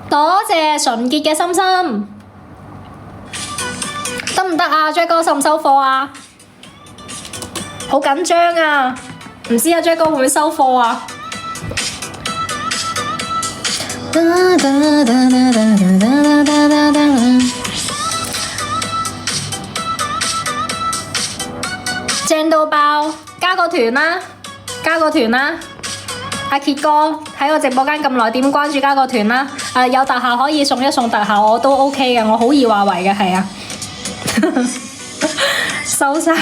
多謝純潔嘅心心，得唔得啊 ？Jack 哥收唔收貨啊？好緊張啊！唔知啊 Jack 哥會唔會收貨啊？正到爆，加個團啦，加個團啦！阿傑哥喺我直播間咁耐，點關注加個團啦？有特效可以送一送特效，我都 OK 嘅，我好易話為嘅，係啊，收晒，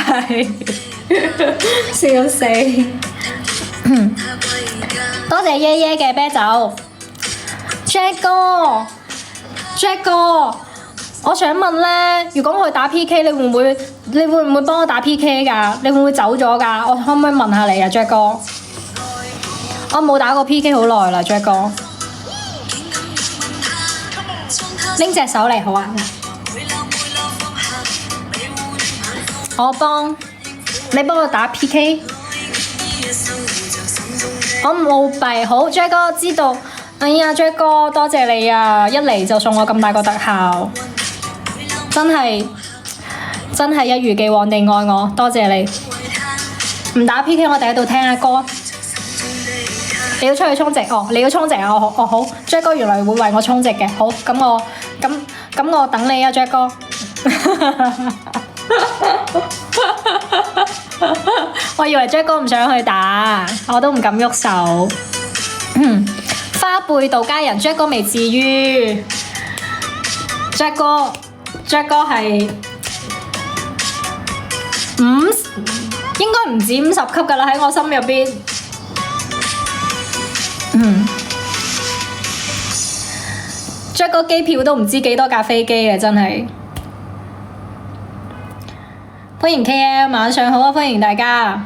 笑死！多謝耶耶嘅啤酒 ，Jack 哥，我想問咧，如果我去打 PK，你會唔會幫我打 PK 㗎？你會唔會走咗㗎？我可唔可以問下你啊 ，Jack 哥？我冇打過 PK 好耐啦 ，Jack 哥。拎隻手嚟好啊！你幫我打 PK。我冇幣，好 Jack 哥知道。哎呀 Jack 哥，多謝你啊！一嚟就送我咁大個特效，真係一如既往地愛我，多謝你。唔打 PK，我哋喺度聽下歌。你要出去充值哦！你要充值啊！哦好 ，Jack 哥原來會為我充值嘅，好咁我等你啊 Jack 哥。我以為 Jack 哥唔想去打，我都唔敢喐手。花貝道家人 Jack 哥未至於 ，Jack 哥係應該唔止50級㗎啦，喺我心入邊。Jack 哥機票都唔知幾多架飛機啊！真係歡迎 KL， 晚上好啊！歡迎大家。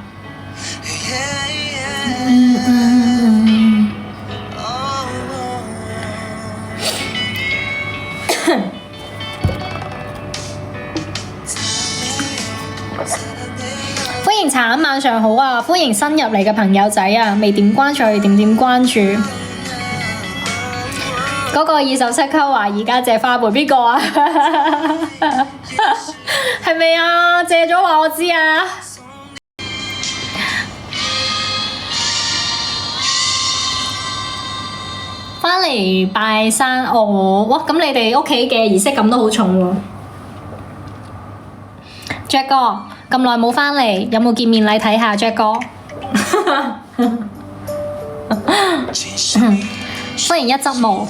歡迎橙，晚上好啊！歡迎新入嚟嘅朋友仔啊！未點關注點關注。嗰個27級話而家借花唄邊個啊？係咪啊？借咗話我知啊！返嚟拜山哦！哇，咁你哋屋企嘅儀式感都好重喎。Jack 哥咁耐冇返嚟，有冇見面禮睇下 Jack 哥？歡迎一執毛。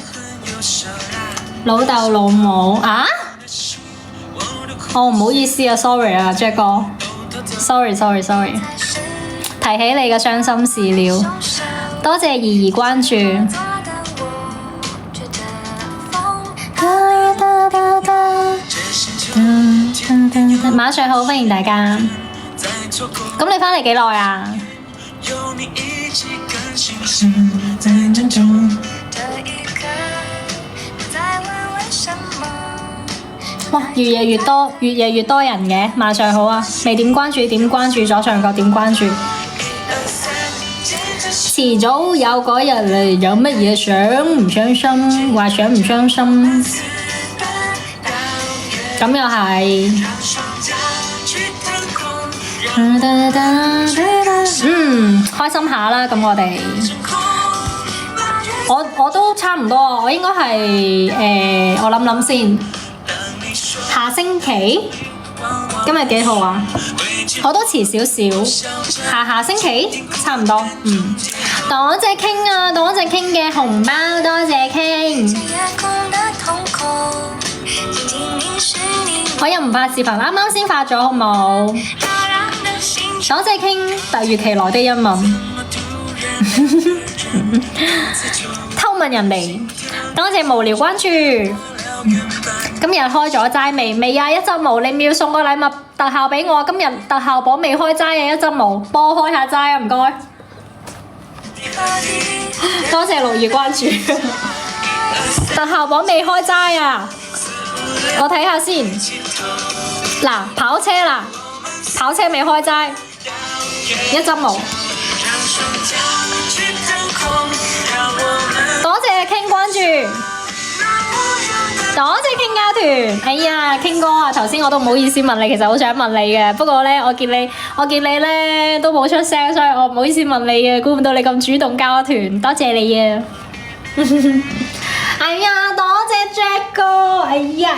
老豆老母啊！唔好意思啊 ，sorry 啊 ，Jack 哥 ，sorry，提起你嘅傷心事了，多謝怡關注。晚上好，歡迎大家。咁你返嚟幾耐啊？哇！越夜越多人嘅，晚上好啊！未點關注點關注，左上角點關注。遲早有嗰日嚟，有乜嘢想唔傷心？話想唔傷心，咁又係。開心下啦！咁我都差唔多，我應該係我諗先。下星期今日幾號啊？我都遲少少，下星期差唔多。多謝傾啊，多謝傾嘅紅包，多謝傾。我又唔發視頻，啱先發咗，好冇？多謝傾，突如其來的一問，偷問人哋。多謝無聊關注。今日開咗齋未？未啊！一執毛，你咪要送個禮物特效俾我。今日特效榜未開齋啊！一執毛，幫我開下齋啊！唔該。多謝六月關注。特效榜未開齋啊！我睇下先。嗱，跑車啦，跑車未開齋。一執毛。多謝傾關注。謝傾家團。哎呀，傾哥啊，頭先我都唔好意思問你，其實好想問你嘅，不過咧我見你咧都冇出聲，所以我唔好意思問你嘅，估唔到你咁主動交團，多謝你啊！哎呀，多謝 Jack 哥，哎呀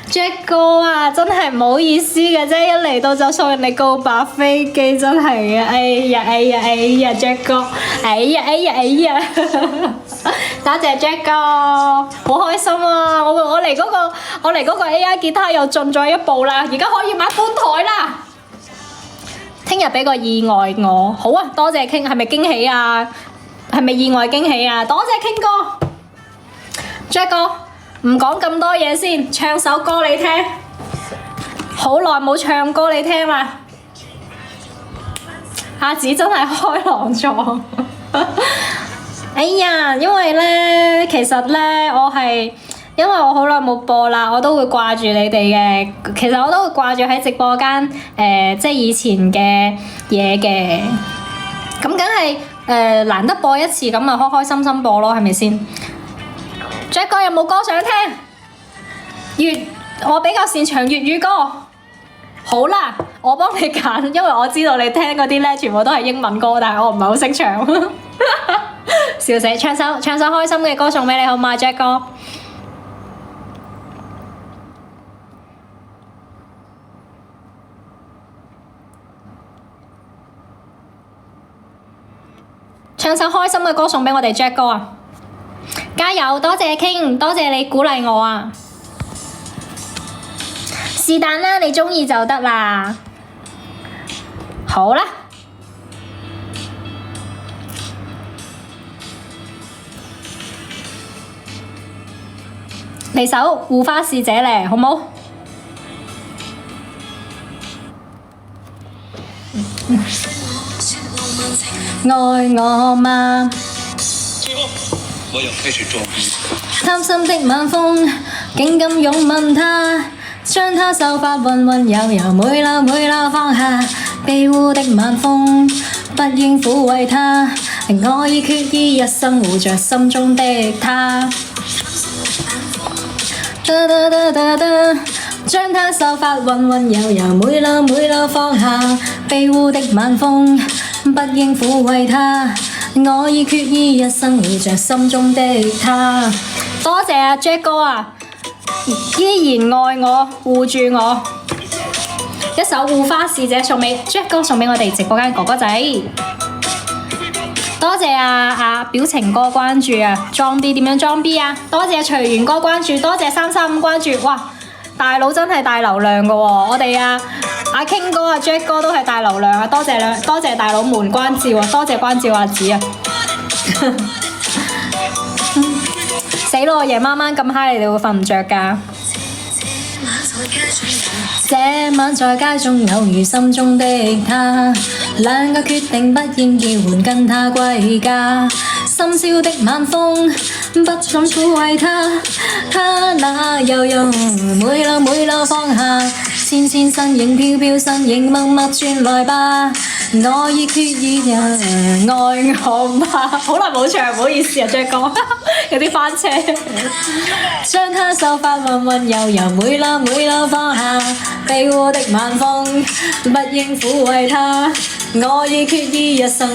，Jack 哥啊，真係唔好意思嘅啫，一嚟到就送人哋告白飛機，真係啊，哎呀，Jack 哥，哎呀，多謝 Jack 哥，好開心啊！我嚟嗰個 AI 吉他又進咗一步啦，而家可以買搬台啦。聽日俾個意外我，好啊，多謝傾，係咪驚喜啊？係咪意外驚喜啊？多謝傾哥。Jack 哥，唔講咁多嘢先，唱首歌你聽。好耐冇唱歌你聽啦。阿子真係開朗咗。哎呀，因為咧，其實咧，因為我好耐冇播啦，我都會掛住你哋嘅。其實我都會掛住喺直播間，即係以前嘅嘢嘅。咁梗係難得播一次，咁咪開開心心播咯，係咪先？Jack 哥有冇歌想聽？我比較擅長粵語歌。好啦，我幫你揀，因為我知道你聽嗰啲咧，全部都係英文歌，但係我唔係好識唱。笑死！唱首開心嘅歌送俾你好嗎，Jack 哥？唱首開心嘅歌送俾我哋 Jack 哥啊！加油！多謝傾，多謝你鼓勵我啊！是但啦，你鍾意就得啦。好啦，嚟首《護花使者》咧，好冇？愛我嗎？我又開始裝逼。貪心的晚風，竟敢擁吻他，將他秀髮溫溫柔柔每縷放下。卑污的晚風，不應撫慰他，我已決意一生護着心中的他。將他秀髮溫溫柔柔每縷放下。卑污的晚風，不應撫慰他，我已決意一生護着心中的他。多謝啊 Jack 哥啊，依然愛我，護住我。一首護花使者送俾 Jack 哥，送俾我哋直播間哥哥仔。多謝啊表情哥關注啊，裝 B 點樣裝 B 啊？多謝隨緣哥關注，多謝335關注。哇，大佬真係大流量㗎喎！我哋阿 King 哥啊 Jack 哥都係大流量啊！多謝大佬們關照啊！多謝關照阿子啊！死咯！我夜晚晚咁嗨，你哋會瞓唔着㗎？這晚在街中偶遇心中的他，兩個決定不應叫喚跟他歸家。深宵的晚風，不敢撫慰他，他那柔柔每縷放下。纖纖身影飄飄身影默默轉來吧，我已決意愛我吧。好耐冇唱，唔好意思啊 Jack 哥，有啲翻車。將他秀髮溫溫柔柔每縷放下，卑污的晚風不應撫慰他，我已決意一生